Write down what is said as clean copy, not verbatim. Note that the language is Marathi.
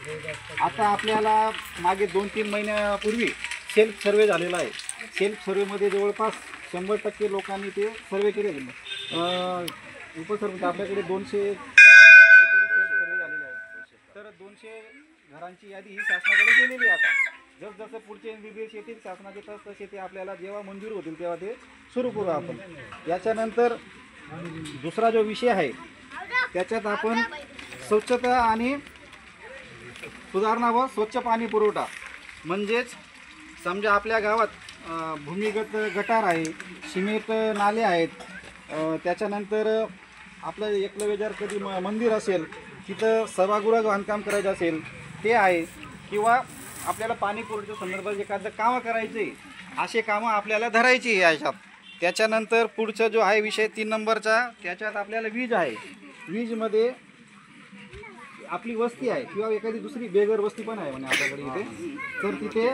आता आपल्याला मागे 2-3 महिन्यापूर्वी सेल्फ सर्वे झालेला आहे. सेल्फ सर्वेमध्ये जवळपास 100% लोकांनी ते सर्वे केले. उपसर्वे आपल्याकडे 200 सेल्फ सर्वे झालेले आहे. तर 200 घरांची यादी ही शासनाकडे गेलेली आहे. आता जसं पुढचे निर्देश येतील शासनाचे तसे ते आपल्याला जेव्हा मंजूर होतील तेव्हा ते सुरू करू आपण. याच्यानंतर दुसरा जो विषय आहे त्याच्यात आपण स्वच्छता आणि सुधारणा व स्वच्छ पाणी पुरवठा. म्हणजेच समजा आपल्या गावात भूमिगत गटार आहे, सिमेंट नाले आहेत, त्याच्यानंतर आपलं एकलव्य कधी मंदिर असेल तिथं सभागृह बांधकाम करायचं असेल ते आहे, किंवा आपल्याला पाणी पुरवठ्याच्या संदर्भात एखादं कामं करायचे असे कामं आपल्याला धरायची याच्यात. त्याच्यानंतर पुढचा जो आहे विषय 3 नंबरचा त्याच्यात आपल्याला वीज आहे. वीजमध्ये आपली वस्ती आहे किंवा एखादी दुसरी बेघर वस्ती पण आहे म्हणे आपल्याकडे इथे, तर तिथे